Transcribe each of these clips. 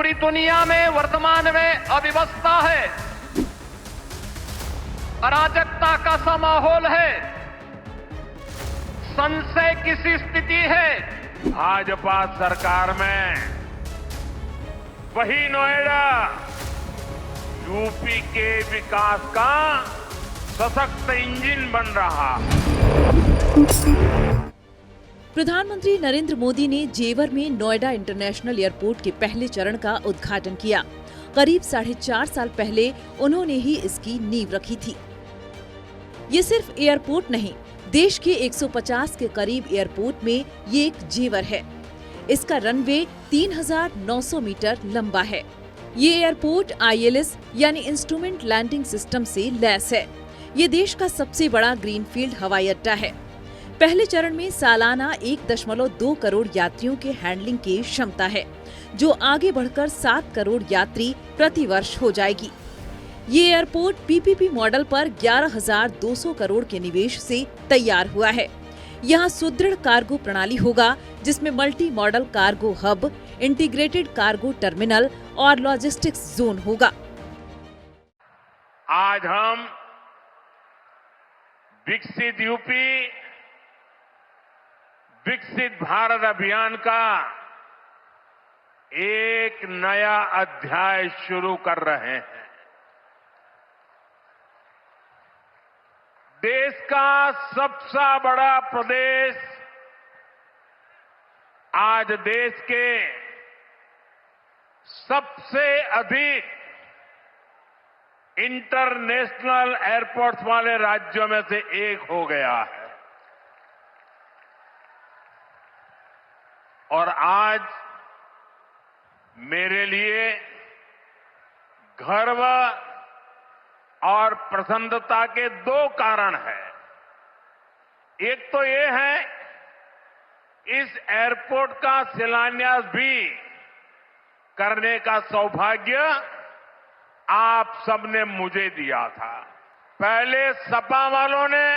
पूरी दुनिया में वर्तमान में अव्यवस्था है, अराजकता का सा माहौल है, संशय की सी स्थिति है। भाजपा सरकार में वही नोएडा यूपी के विकास का सशक्त इंजन बन रहा है। प्रधानमंत्री नरेंद्र मोदी ने जेवर में नोएडा इंटरनेशनल एयरपोर्ट के पहले चरण का उद्घाटन किया। करीब 4.5 साल पहले उन्होंने ही इसकी नींव रखी थी। ये सिर्फ एयरपोर्ट नहीं, देश के 150 के करीब एयरपोर्ट में ये एक जेवर है। इसका रनवे 3,900 मीटर लंबा है। ये एयरपोर्ट ILS यानी इंस्ट्रूमेंट लैंडिंग सिस्टम से लैस है। ये देश का सबसे बड़ा ग्रीनफील्ड हवाई अड्डा है। पहले चरण में सालाना 1.2 करोड़ यात्रियों के हैंडलिंग की क्षमता है, जो आगे बढ़कर 7 करोड़ यात्री प्रति वर्ष हो जाएगी। ये एयरपोर्ट PPP मॉडल पर 11,200 करोड़ के निवेश से तैयार हुआ है। यहाँ सुदृढ़ कार्गो प्रणाली होगा, जिसमें multi modal cargo hub, integrated cargo terminal और लॉजिस्टिक्स जोन होगा। आज हम विकसित यूपी विकसित भारत अभियान का एक नया अध्याय शुरू कर रहे हैं। देश का सबसे बड़ा प्रदेश आज देश के सबसे अधिक इंटरनेशनल एयरपोर्ट्स वाले राज्यों में से एक हो गया है। और आज मेरे लिए गर्व और प्रसन्नता के 2 कारण हैं। एक तो ये है, इस एयरपोर्ट का शिलान्यास भी करने का सौभाग्य आप सबने मुझे दिया था। पहले सपा वालों ने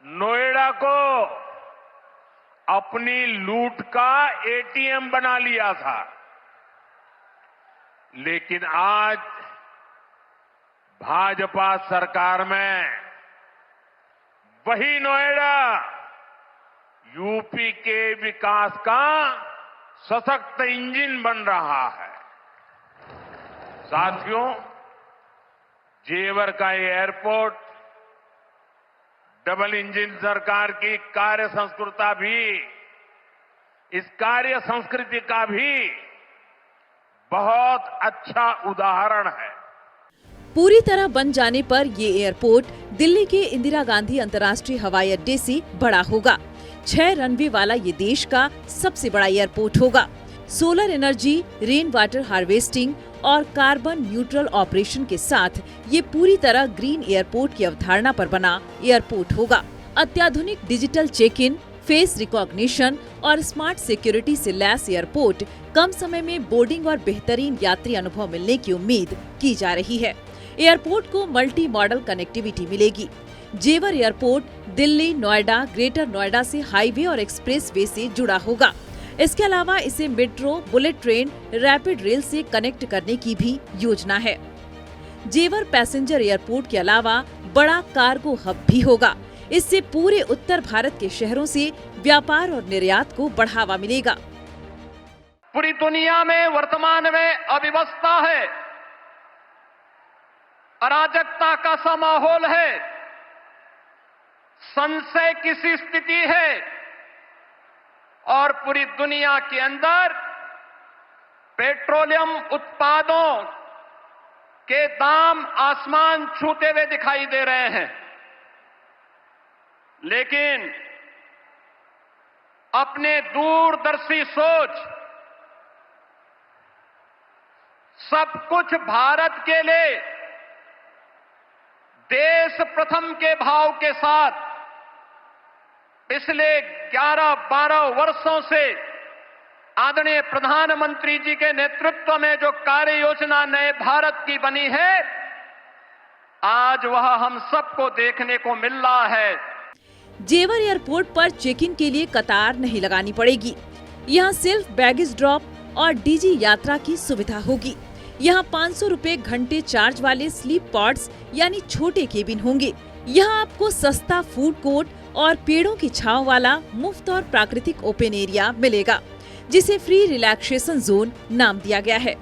नोएडा को अपनी लूट का ATM बना लिया था, लेकिन आज भाजपा सरकार में वही नोएडा यूपी के विकास का सशक्त इंजन बन रहा है। साथियों, जेवर का ये एयरपोर्ट डबल इंजन सरकार की इस कार्य संस्कृति का भी बहुत अच्छा उदाहरण है। पूरी तरह बन जाने पर ये एयरपोर्ट दिल्ली के इंदिरा गांधी अंतर्राष्ट्रीय हवाई अड्डे से बड़ा होगा। 6 रनवे वाला ये देश का सबसे बड़ा एयरपोर्ट होगा। Solar energy, rain water harvesting और कार्बन न्यूट्रल ऑपरेशन के साथ ये पूरी तरह ग्रीन एयरपोर्ट की अवधारणा पर बना एयरपोर्ट होगा। अत्याधुनिक digital check in, face recognition और स्मार्ट सिक्योरिटी से लैस एयरपोर्ट कम समय में बोर्डिंग और बेहतरीन यात्री अनुभव मिलने की उम्मीद की जा रही है। एयरपोर्ट को मल्टी मॉडल कनेक्टिविटी मिलेगी। जेवर एयरपोर्ट दिल्ली, नोएडा, ग्रेटर नोएडा से हाईवे और एक्सप्रेस वे से जुड़ा होगा। इसके अलावा इसे metro, bullet train, rapid rail से कनेक्ट करने की भी योजना है। जेवर पैसेंजर एयरपोर्ट के अलावा बड़ा कार्गो हब भी होगा। इससे पूरे उत्तर भारत के शहरों से व्यापार और निर्यात को बढ़ावा मिलेगा। पूरी दुनिया में वर्तमान में अव्यवस्था है, अराजकता का सा माहौल है, संशय की सी स्थिति है और पूरी दुनिया के अंदर पेट्रोलियम उत्पादों के दाम आसमान छूते हुए दिखाई दे रहे हैं। लेकिन अपने दूरदर्शी सोच, सब कुछ भारत के लिए देश प्रथम के भाव के साथ पिछले 11-12 वर्षों से आदरणीय प्रधानमंत्री जी के नेतृत्व में जो कार्य योजना नए भारत की बनी है, आज वह हम सबको देखने को मिल रहा है। जेवर एयरपोर्ट पर चेक इन के लिए कतार नहीं लगानी पड़ेगी। यहाँ सिर्फ बैगेज ड्रॉप और डीजी यात्रा की सुविधा होगी। यहाँ 500 रुपए घंटे चार्ज वाले स्लीप पॉड्स यानी छोटे केबिन होंगे। यहाँ आपको सस्ता फूड कोर्ट और पेड़ों की छांव वाला मुफ्त और प्राकृतिक ओपन एरिया मिलेगा, जिसे फ्री रिलैक्सेशन जोन नाम दिया गया है।